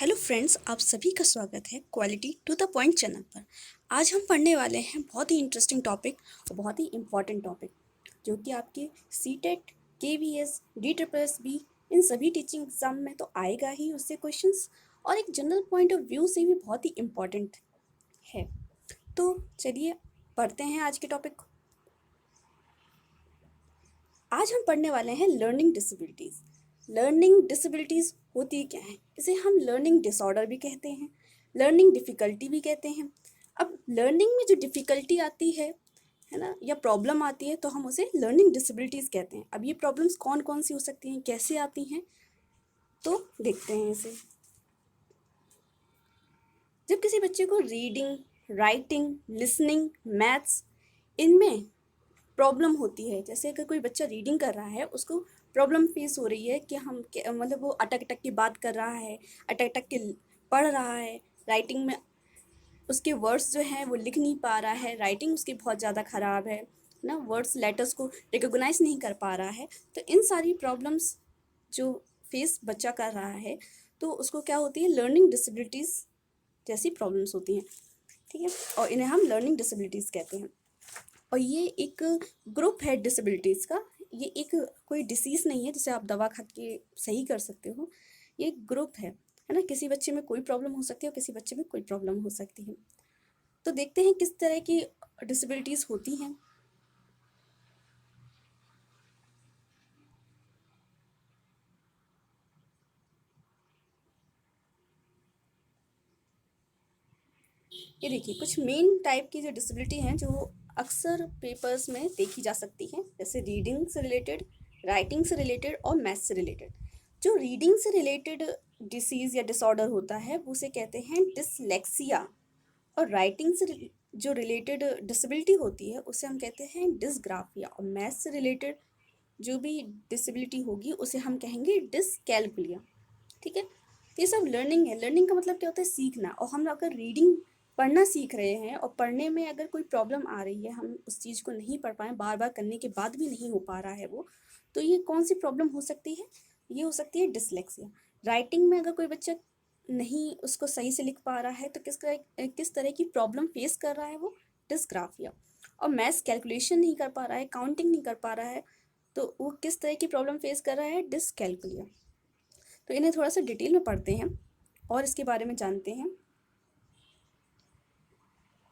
Hello friends, आप सभी का स्वागत है quality to the point channel पर। आज हम पढ़ने वाले हैं बहुत ही इंटरेस्टिंग टॉपिक और बहुत ही इम्पॉर्टेंट टॉपिक, जो कि आपके सीटेट, केवीएस, DSSB इन सभी टीचिंग एग्जाम में तो आएगा ही उससे क्वेश्चंस, और एक जनरल पॉइंट ऑफ व्यू से भी बहुत ही इम्पॉर्टेंट है। तो चलिए पढ़ते हैं आज के टॉपिक को। आज हम पढ़ने वाले हैं लर्निंग डिसेबिलिटीज़। लर्निंग डिसेबिलिटीज़ होती क्या है? इसे हम लर्निंग डिसऑर्डर भी कहते हैं, लर्निंग डिफ़िकल्टी भी कहते हैं। अब लर्निंग में जो डिफ़िकल्टी आती है ना, या प्रॉब्लम आती है, तो हम उसे लर्निंग डिसेबिलिटीज़ कहते हैं। अब ये प्रॉब्लम्स कौन कौन सी हो सकती हैं, कैसे आती हैं, तो देखते हैं इसे। जब किसी बच्चे को रीडिंग, राइटिंग, लिसनिंग, मैथ्स इनमें प्रॉब्लम होती है, जैसे अगर कोई बच्चा रीडिंग कर रहा है, उसको प्रॉब्लम फेस हो रही है कि मतलब वो अटक अटक के बात कर रहा है, अटक अटक के पढ़ रहा है, राइटिंग में उसके वर्ड्स जो हैं वो लिख नहीं पा रहा है, राइटिंग उसकी बहुत ज़्यादा ख़राब है ना, वर्ड्स लेटर्स को रिकॉग्नाइज नहीं कर पा रहा है। तो इन सारी प्रॉब्लम्स जो फेस बच्चा कर रहा है, तो उसको क्या होती है, लर्निंग डिसेबिलिटीज़ जैसी प्रॉब्लम्स होती हैं। ठीक है, और इन्हें हम लर्निंग डिसेबिलिटीज़ कहते हैं। और ये एक ग्रुप है डिसेबिलिटीज़ का। ये एक कोई डिसीज़ नहीं है जिसे आप दवा खा के सही कर सकते हो। ये एक ग्रुप है ना। किसी बच्चे में कोई प्रॉब्लम हो सकती है और किसी बच्चे में कोई प्रॉब्लम हो सकती है। तो देखते हैं किस तरह की डिसेबिलिटीज़ होती हैं। ये देखिए कुछ मेन टाइप की जो डिसेबिलिटी हैं, जो अक्सर पेपर्स में देखी जा सकती हैं, जैसे रीडिंग से रिलेटेड, राइटिंग से रिलेटेड और मैथ से रिलेटेड। जो रीडिंग से रिलेटेड डिसीज़ या डिसऑर्डर होता है, उसे कहते हैं डिसलेक्सिया। और राइटिंग से जो रिलेटेड डिसेबिलिटी होती है, उसे हम कहते हैं डिसग्राफिया। और मैथ से रिलेटेड जो भी डिसेबिलिटी होगी, उसे हम कहेंगे डिसकैलकुलिया। ठीक है, तो ये सब लर्निंग है। लर्निंग का मतलब क्या होता है, सीखना। और हम अगर रीडिंग पढ़ना सीख रहे हैं और पढ़ने में अगर कोई प्रॉब्लम आ रही है, हम उस चीज़ को नहीं पढ़ पाए, बार बार करने के बाद भी नहीं हो पा रहा है वो, तो ये कौन सी प्रॉब्लम हो सकती है? ये हो सकती है डिसलेक्सिया। राइटिंग में अगर कोई बच्चा नहीं उसको सही से लिख पा रहा है, तो किस तरह की प्रॉब्लम फेस कर रहा है वो? डिसग्राफिया। और मैथ्स कैलकुलेशन नहीं कर पा रहा है, काउंटिंग नहीं कर पा रहा है, तो वो किस तरह की प्रॉब्लम फेस कर रहा है? डिसकैलकुलिया। तो इन्हें थोड़ा सा डिटेल में पढ़ते हैं और इसके बारे में जानते हैं।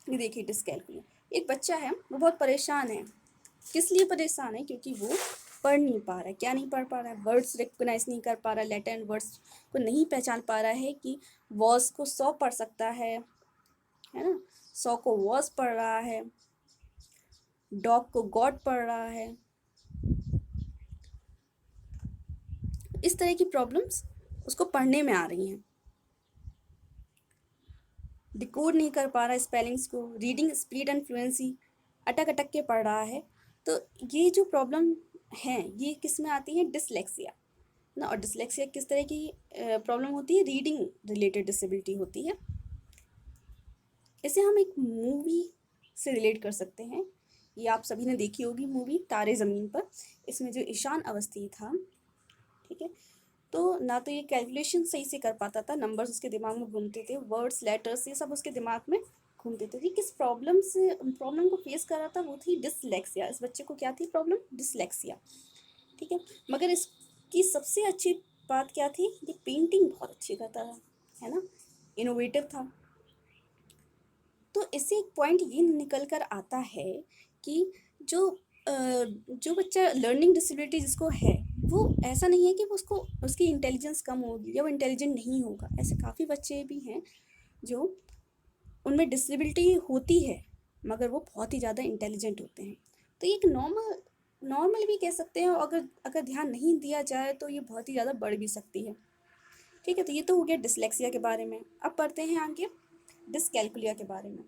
ये देखिए डिसकैलकुलिया। एक बच्चा है, वो बहुत परेशान है। किस लिए परेशान है? क्योंकि वो पढ़ नहीं पा रहा है। क्या नहीं पढ़ पा रहा है? वर्ड्स रिकग्नाइज नहीं कर पा रहा है, लेटर एंड वर्ड्स को नहीं पहचान पा रहा है कि वॉज को 100 पढ़ सकता है ना, 100 को वॉज पढ़ रहा है, डॉग को गॉड पढ़ रहा है। इस तरह की प्रॉब्लम्स उसको पढ़ने में आ रही हैं। डिकोड नहीं कर पा रहा है स्पेलिंग्स को, रीडिंग स्पीड एंड फ्लुएंसी, अटक अटक के पढ़ रहा है। तो ये जो प्रॉब्लम है, ये किस में आती है? डिसलेक्सिया ना। और डिसलेक्सिया किस तरह की प्रॉब्लम होती है? रीडिंग रिलेटेड डिसेबिलिटी होती है। इसे हम एक मूवी से रिलेट कर सकते हैं। ये आप सभी ने देखी होगी मूवी तारे ज़मीन पर। इसमें जो ईशान अवस्थी था, ठीक है, तो ना तो ये कैलकुलेशन सही से कर पाता था, नंबर्स उसके दिमाग में घूमते थे, वर्ड्स लेटर्स ये सब उसके दिमाग में घूमते थे। ये किस प्रॉब्लम को फेस कर रहा था? वो थी डिसलेक्सिया। इस बच्चे को क्या थी प्रॉब्लम? डिसलेक्सिया। ठीक है, मगर इसकी सबसे अच्छी बात क्या थी? ये पेंटिंग बहुत अच्छी करता था, है ना, इनोवेटिव था। तो इससे एक पॉइंट ये निकल कर आता है कि जो बच्चा लर्निंग डिसेबिलिटी जिसको है, वो ऐसा नहीं है कि वो उसको उसकी इंटेलिजेंस कम होगी या वो इंटेलिजेंट नहीं होगा। ऐसे काफ़ी बच्चे भी हैं जो उनमें डिसेबिलिटी होती है, मगर वो बहुत ही ज़्यादा इंटेलिजेंट होते हैं। तो ये एक नॉर्मल भी कह सकते हैं, और अगर अगर ध्यान नहीं दिया जाए तो ये बहुत ही ज़्यादा बढ़ भी सकती है। ठीक है, तो ये तो हो गया डिसलेक्सिया के बारे में। अब पढ़ते हैं आगे डिसकैलकुलिया के बारे में।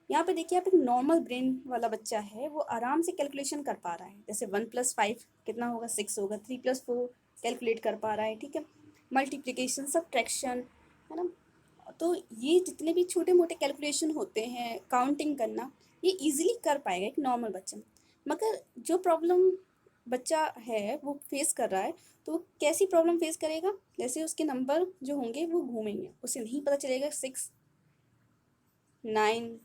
यहाँ पे देखिए, आप एक नॉर्मल ब्रेन वाला बच्चा है, वो आराम से कैलकुलेशन कर पा रहा है। जैसे 1+5 कितना होगा? 6 होगा। 3+4 कैलकुलेट कर पा रहा है। ठीक है, मल्टीप्लिकेशन, सब्ट्रैक्शन, है ना। तो ये जितने भी छोटे मोटे कैलकुलेशन होते हैं, काउंटिंग करना, ये इजीली कर पाएगा एक नॉर्मल बच्चा। मगर जो प्रॉब्लम बच्चा है वो फेस कर रहा है, तो वो कैसी प्रॉब्लम फेस करेगा? जैसे उसके नंबर जो होंगे वो घूमेंगे, उसे नहीं पता चलेगा 6, 9,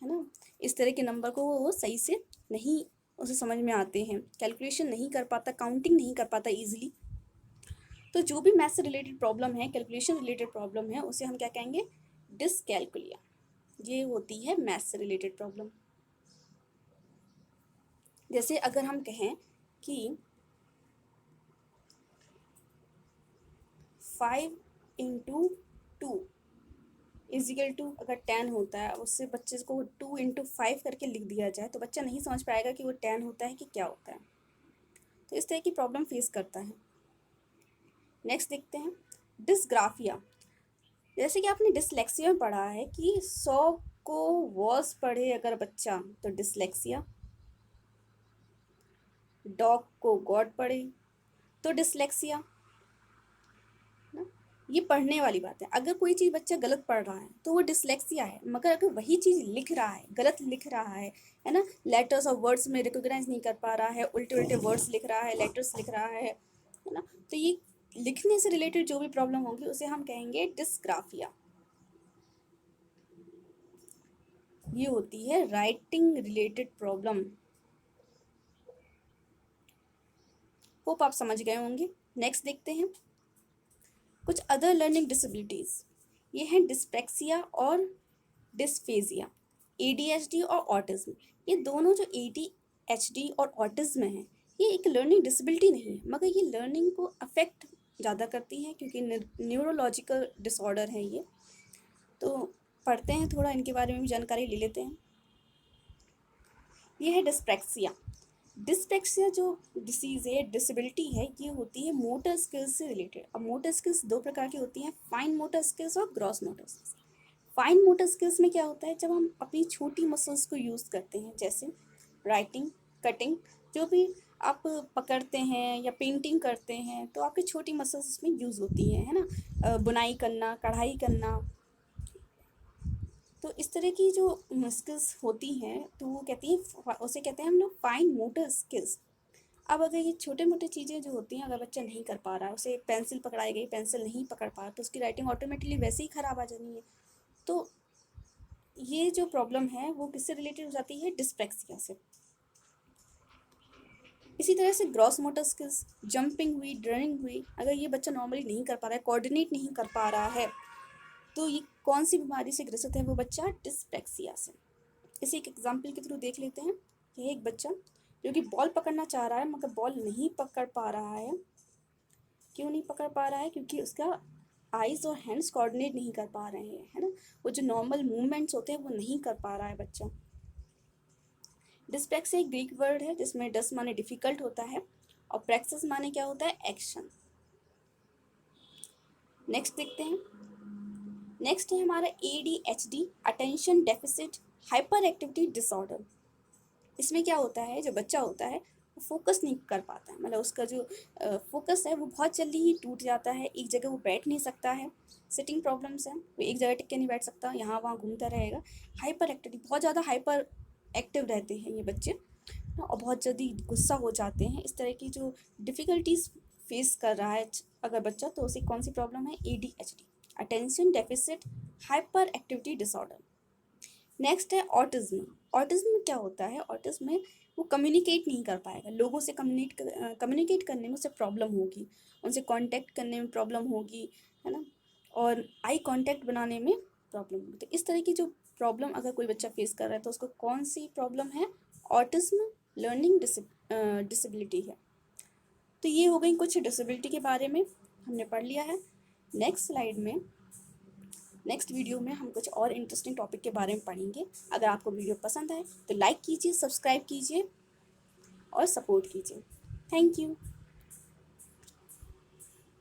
है ना, इस तरह के नंबर को वो सही से नहीं उसे समझ में आते हैं, कैलकुलेशन नहीं कर पाता, काउंटिंग नहीं कर पाता ईजिली। तो जो भी मैथ से रिलेटेड प्रॉब्लम है, कैलकुलेशन रिलेटेड प्रॉब्लम है, उसे हम क्या कहेंगे? डिसकैलकुलिया। ये होती है मैथ से रिलेटेड प्रॉब्लम। जैसे अगर हम कहें कि 5 इंटू 2 इजिकल टू अगर 10 होता है, उससे बच्चे को 2 इंटू 5 करके लिख दिया जाए, तो बच्चा नहीं समझ पाएगा कि वो 10 होता है कि क्या होता है। तो इस तरह की प्रॉब्लम फेस करता है। नेक्स्ट देखते हैं डिसग्राफिया। जैसे कि आपने डिसलेक्सिया में पढ़ा है कि 100 को वॉस पढ़े अगर बच्चा तो डिसलेक्सिया, डॉग को गॉड पढ़े तो डिसलेक्सिया ना। ये पढ़ने वाली बात है। अगर कोई चीज़ बच्चा गलत पढ़ रहा है तो वो डिसलेक्सिया है, मगर अगर वही चीज़ लिख रहा है, गलत लिख रहा है ना, लेटर्स और वर्ड्स में रिकॉग्नाइज नहीं कर पा रहा है, उल्टे उल्टे वर्ड्स लिख रहा है, लेटर्स लिख रहा है ना, तो ये लिखने से रिलेटेड जो भी प्रॉब्लम होगी उसे हम कहेंगे डिसग्राफिया। ये होती है राइटिंग रिलेटेड प्रॉब्लम। होप आप समझ गए होंगे। नेक्स्ट देखते हैं कुछ अदर लर्निंग डिसेबिलिटीज़। ये हैं डिस्पेक्सिया और डिस्फेजिया, एडीएचडी और ऑटिज्म। ये दोनों जो एडीएचडी और ऑटिज्म है, ये एक लर्निंग डिसेबिलिटी नहीं है, मगर ये लर्निंग को अफेक्ट ज़्यादा करती हैं क्योंकि न्यूरोलॉजिकल डिसऑर्डर है ये। तो पढ़ते हैं, थोड़ा इनके बारे में भी जानकारी ले लेते हैं। ये है डिस्पेक्सिया। डिस्पेक्सिया जो डिसीज़ है, डिसेबिलिटी है, ये होती है मोटर स्किल्स से रिलेटेड। अब मोटर स्किल्स दो प्रकार की होती हैं, फाइन मोटर स्किल्स और gross motor skills. Fine motor skills में क्या होता है? जब हम अपनी छोटी मसल्स को यूज़ करते हैं, जैसे राइटिंग, कटिंग, जो भी आप पकड़ते हैं या पेंटिंग करते हैं, तो आपकी छोटी मसल्स इसमें यूज़ होती हैं, है ना, बुनाई करना, कढ़ाई करना। तो इस तरह की जो स्किल्स होती हैं, तो वो कहती हैं, उसे कहते हैं हम लोग फाइन मोटर स्किल्स। अब अगर ये छोटे मोटे चीज़ें जो होती हैं, अगर बच्चा नहीं कर पा रहा है, उसे पेंसिल पकड़ाई गई, पेंसिल नहीं पकड़ पा, तो उसकी राइटिंग ऑटोमेटिकली वैसे ही ख़राब आ जानी है। तो ये जो प्रॉब्लम है वो किससे रिलेटेड हो जाती है? डिस्पेक्सिया से। इसी तरह से ग्रॉस मोटर स्किल्स, जंपिंग हुई, रनिंग हुई, अगर ये बच्चा नॉर्मली नहीं कर पा रहा है, कोऑर्डिनेट नहीं कर पा रहा है, तो ये कौन सी बीमारी से ग्रसित है? वो बच्चा डिस्पेक्सिया से। इसी एक एग्जाम्पल के थ्रू देख लेते हैं। यह एक बच्चा जो कि बॉल पकड़ना चाह रहा है, मगर बॉल नहीं पकड़ पा रहा है। क्यों नहीं पकड़ पा रहा है? क्योंकि उसका आइज़ और हैंड्स कोऑर्डिनेट नहीं कर पा रहे हैं, है ना, वो जो नॉर्मल मूवमेंट्स होते हैं वो नहीं कर पा रहा है बच्चा। डिस्पेक्सिया एक ग्रीक वर्ड है जिसमें डस माने डिफिकल्ट होता है और प्रैक्सिस माने क्या होता है? एक्शन। नेक्स्ट देखते हैं। नेक्स्ट है हमारा ADHD, attention deficit hyper activity disorder. इसमें क्या होता है? जो बच्चा होता है वो फोकस नहीं कर पाता है, मतलब उसका जो फोकस है वो बहुत जल्दी ही टूट जाता है, एक जगह वो बैठ नहीं सकता है, सिटिंग प्रॉब्लम्स हैं, वो एक जगह टिक के नहीं बैठ सकता, यहाँ वहाँ घूमता रहेगा। हाइपर एक्टिविटी, बहुत ज़्यादा हाइपर एक्टिव रहते हैं ये बच्चे और बहुत जल्दी गुस्सा हो जाते हैं। इस तरह की जो डिफ़िकल्टीज फेस कर रहा है अगर बच्चा, तो उसे कौन सी प्रॉब्लम है? ADHD, attention deficit hyper activity disorder. Next है ऑटिज्म। ऑटिज्म में क्या होता है? ऑटिज्म में वो कम्युनिकेट नहीं कर पाएगा, लोगों से कम्युनिकेट करने में उसे प्रॉब्लम होगी, उनसे कांटेक्ट करने में प्रॉब्लम होगी, है ना, और आई कांटेक्ट बनाने में प्रॉब्लम होगी। तो इस तरह की जो प्रॉब्लम अगर कोई बच्चा फेस कर रहा है तो उसको कौन सी प्रॉब्लम है? ऑटिज्म लर्निंग डिसेबिलिटी है। तो ये हो गई कुछ डिसेबिलिटी के बारे में हमने पढ़ लिया है। नेक्स्ट वीडियो में हम कुछ और इंटरेस्टिंग टॉपिक के बारे में पढ़ेंगे। अगर आपको वीडियो पसंद आए तो लाइक कीजिए, सब्सक्राइब कीजिए और सपोर्ट कीजिए। Thank you.